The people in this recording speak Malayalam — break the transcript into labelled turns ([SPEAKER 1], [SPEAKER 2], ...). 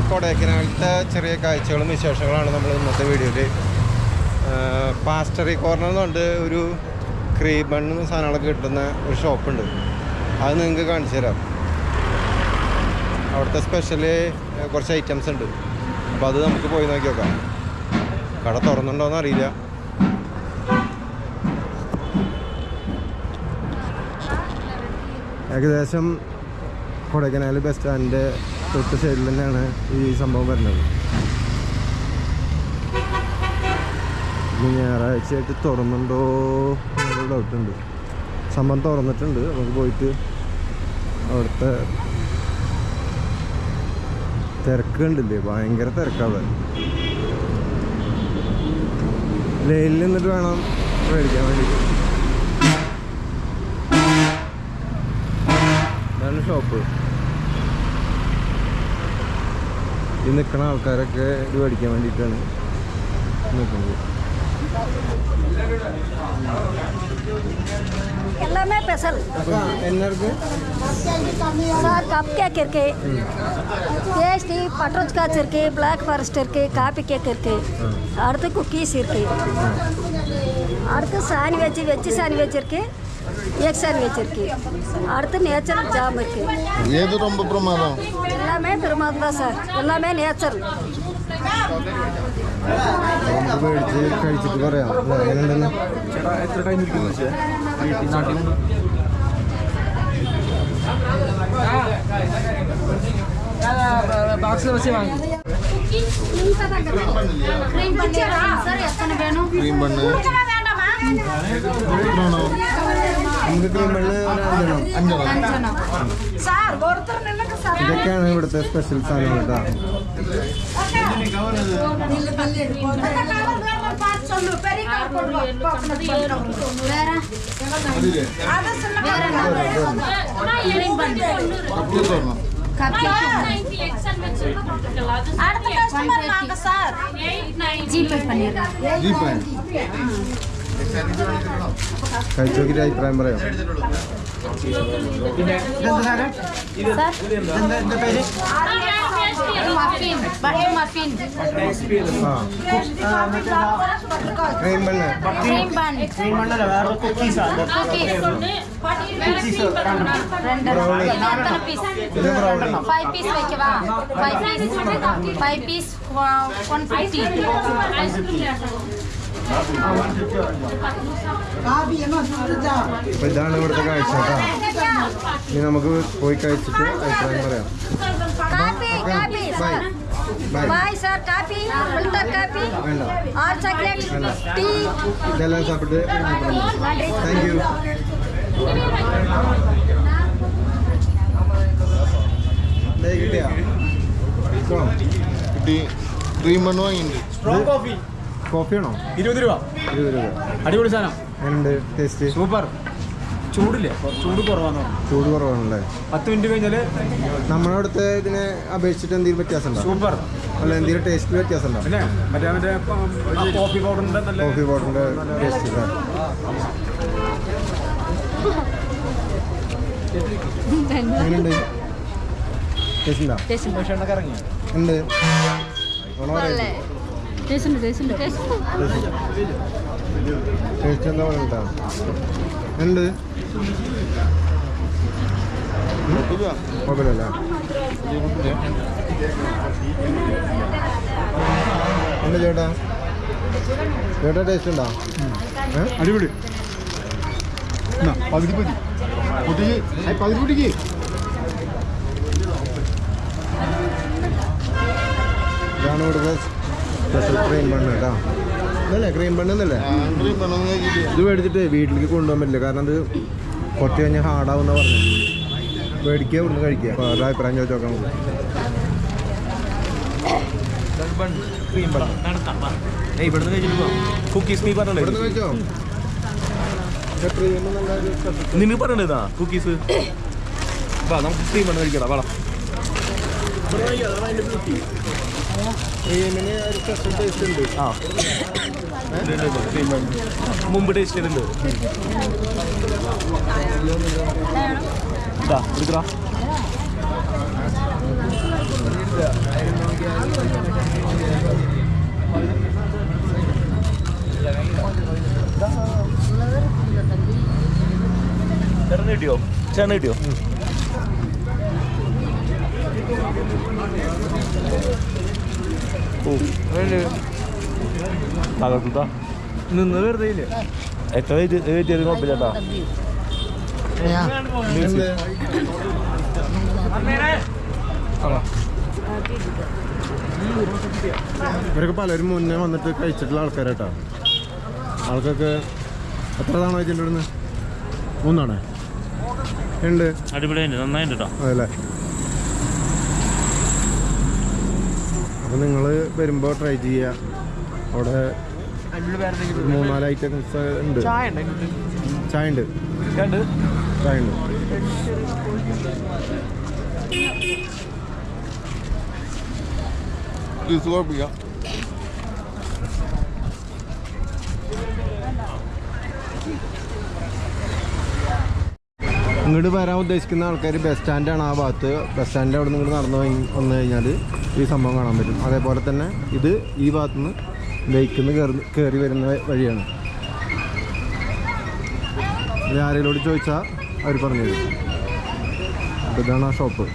[SPEAKER 1] കൊടൈക്കനാലത്തെ ചെറിയ കാഴ്ചകളും വിശേഷങ്ങളാണ് നമ്മൾ ഇന്നത്തെ വീഡിയോയിൽ. പാസ്റ്ററി കോർണർ എന്നുണ്ട് ഒരു ക്രീം ബണ്ണ് സാധനങ്ങളൊക്കെ കിട്ടുന്ന ഒരു ഷോപ്പുണ്ട്. അത് നിങ്ങൾക്ക് കാണിച്ചു തരാം. അവിടുത്തെ സ്പെഷ്യല് കുറച്ച് ഐറ്റംസ് ഉണ്ട്. അപ്പോൾ അത് നമുക്ക് പോയി നോക്കി നോക്കാം. കട തുറന്നുണ്ടോയെന്ന് അറിയില്ല. ഏകദേശം കൊടൈക്കനാൽ ബസ് സ്റ്റാൻഡിൻ്റെ തൊട്ട് സൈഡിൽ തന്നെയാണ് ഈ സംഭവം വരുന്നത്. ഞായറാഴ്ചയായിട്ട് തുറന്നുണ്ടോ എന്നൊരു ഡൗട്ടുണ്ട്. സംഭവം തുറന്നിട്ടുണ്ട്. നമുക്ക് പോയിട്ട് അവിടുത്തെ തിരക്ക് കണ്ടില്ലേ, ഭയങ്കര തിരക്കാണ്. ലൈനിൽ നിന്നിട്ട് വേണം മേടിക്കാൻ വേണ്ടിയിട്ട്. ഇതാണ് ഷോപ്പ്. ഈ നിൽക്കുന്ന ആൾക്കാരൊക്കെ ഇത് മേടിക്കാൻ വേണ്ടിയിട്ടാണ് നിൽക്കുന്നത്.
[SPEAKER 2] எல்லாமே ஸ்பெஷல்
[SPEAKER 1] என்ன இருக்கு
[SPEAKER 2] சார்? கப் கேக் இருக்கு, பேஸ்ட்ரி, பட்டர் ஸ்காட்ச் இருக்கு, பிளாக் ஃபாரஸ்ட் இருக்கு, காபி கேக் இருக்கு, அடுத்து குக்கீஸ் இருக்கு, அடுத்து சாண்ட்விச், வெஜ் சாண்ட்விச் இருக்கு, எக் சாண்ட்விச் இருக்கு, அடுத்து நேச்சுரல் ஜாம் இருக்கு.
[SPEAKER 1] ஏது ரொம்ப பிரமாதம்?
[SPEAKER 2] எல்லாமே பிரமாதம் தான் சார், எல்லாமே நேச்சுரல்.
[SPEAKER 1] മേടിച്ച് കഴിച്ചിട്ട് പറയാം എങ്ങനെയുണ്ടെന്ന്.
[SPEAKER 3] എത്ര ടൈം ഇരിക്കുന്നു നാട്ടിലുണ്ട്? బాక్స్ వచ్చి వాంగి
[SPEAKER 1] ക്രീം ബണ്ണ് നമുക്ക് ക്രീം ബണ്ണ് അഞ്ചെണ്ണം. ഇതൊക്കെയാണ് ഇവിടുത്തെ സ്പെഷ്യൽ സാധനങ്ങൾ കേട്ടോ. കഴിച്ചു നോക്കിയിട്ട് അഭിപ്രായം പറയാം. ക്രീം ബണ്ണ് അപ്പോൾ ഇതാണ് ഇവിടുത്തെ കാഴ്ച കേട്ടോ. ഇനി നമുക്ക് പോയി കഴിച്ചിട്ട് അഭിപ്രായം പറയാം. ഇതെല്ലാം സാപ്പിട്ട് താങ്ക് യു. കിട്ടിയാ കിട്ടി. ക്രീം ബണ്ണ് വാങ്ങിയിട്ടുണ്ട്. കോഫിയാണോ?
[SPEAKER 3] 20 രൂപ.
[SPEAKER 1] 20 രൂപ.
[SPEAKER 3] അടിപൊളി സാധനം.
[SPEAKER 1] എങ്ങനെയുണ്ട് ടേസ്റ്റ്?
[SPEAKER 3] സൂപ്പർ. ചൂടില്ലേ? ചൂട് കുറവാണ്.
[SPEAKER 1] ചൂട് കുറവാണല്ലേ?
[SPEAKER 3] 10 മിനിറ്റ് കഴിഞ്ഞാൽ
[SPEAKER 1] നമ്മുടെ അവിടുത്തെ ഇതിനെ അപേക്ഷിച്ചിട്ട് എന്തെങ്കിലും വ്യത്യാസം ഉണ്ടോ?
[SPEAKER 3] സൂപ്പർ.
[SPEAKER 1] അല്ല, എന്തെങ്കിലും ടേസ്റ്റിൽ വ്യത്യാസം ഉണ്ടോ?
[SPEAKER 3] പിന്നെ മറ്റേ കോഫി പൗഡറിൻ്റെ നല്ല
[SPEAKER 1] കോഫി പൗഡറിൻ്റെ ടേസ്റ്റ് ഇല്ല. എങ്ങനെയുണ്ട്? ടേസ്റ്റ് ഉണ്ടോ?
[SPEAKER 3] ഇറങ്ങി
[SPEAKER 1] ഉണ്ട്. ടേസ്റ്റ് എന്താ പറയുക? ഉണ്ട്. കുഴപ്പമില്ലല്ലേ? ഉണ്ട് ചേട്ടാ. ചേട്ടാ ടേസ്റ്റ് ഉണ്ടോ?
[SPEAKER 3] അടിപൊളി. പകുതി പൊടി പൊട്ടിക്ക്.
[SPEAKER 1] ഇതാണ് ഇവിടുത്തെ സ്പെഷ്യൽ ക്രീം ബണ്ണ് കേട്ടോ. ഇതല്ലേ ക്രീം ബണ്ണെന്നല്ലേ? ഇത് മേടിച്ചിട്ട് വീട്ടിലേക്ക് കൊണ്ടുപോകാൻ പറ്റില്ല, കാരണം അത് കുറച്ച് കഴിഞ്ഞാൽ ഹാർഡാവുന്ന പറഞ്ഞു. മേടിക്കുക, ഇവിടുന്ന് കഴിക്കുക. അപ്പോൾ അവരുടെ അഭിപ്രായം ചോദിച്ചു നോക്കാം നമുക്ക്. ഇവിടുന്ന് കഴിച്ചോ?
[SPEAKER 3] നിനക്ക് പറയണ്ടതാ കുക്കീസ്. നമുക്ക് ക്രീം ബണ്ണ് കഴിക്കടാ. വേണം
[SPEAKER 1] ക്രീമിന് ഒരു സ്പെഷ്യൽ ടേസ്റ്റ് ഉണ്ട്.
[SPEAKER 3] ആ മുമ്പ് ടേസ്റ്റ് ചെയ്തിട്ടുണ്ട്. എടുക്കടാ. ചേട്ടൻ കിട്ടിയോ? ഓ തകർത്തുട്ടാ
[SPEAKER 1] നിന്ന് വെറുതെ ഇല്ല.
[SPEAKER 3] എത്ര വെയിറ്റ് കുഴപ്പമില്ലാട്ടാ.
[SPEAKER 1] ഇവരൊക്കെ പലരും മുന്നേ വന്നിട്ട് കഴിച്ചിട്ടുള്ള ആൾക്കാരാട്ടാ. ആൾക്കൊക്കെ എത്ര തവണ കഴിച്ചിട്ടുണ്ട് ഇവിടുന്ന്? 3 തവണ ഉണ്ട്.
[SPEAKER 3] അടിപൊളിയുണ്ട്, നന്നായിട്ട് കേട്ടോ.
[SPEAKER 1] അതല്ലേ. അപ്പോൾ നിങ്ങൾ വരുമ്പോൾ ട്രൈ ചെയ്യുക. അവിടെ 3-4 ഐറ്റംസ് ഉണ്ട്. ചായ ഉണ്ട്. ചായ ഉണ്ട്. കുഴപ്പമില്ല. ഇങ്ങോട്ട് വരാൻ ഉദ്ദേശിക്കുന്ന ആൾക്കാർ ബസ് സ്റ്റാൻഡാണ് ആ ഭാഗത്ത്. ബസ് സ്റ്റാൻഡിൻ്റെ അവിടെ നിന്ന് നടന്നു വന്നു കഴിഞ്ഞാൽ ഈ സംഭവം കാണാൻ പറ്റും. അതേപോലെ തന്നെ ഇത് ഈ ഭാഗത്തു നിന്ന് ലേക്കിൽ നിന്ന് കയറി വരുന്ന വഴിയാണ്. ഇത് ആരെങ്കിലോട് ചോദിച്ചാൽ അവർ പറഞ്ഞു തരും. ഇതാണ് ആ ഷോപ്പ്.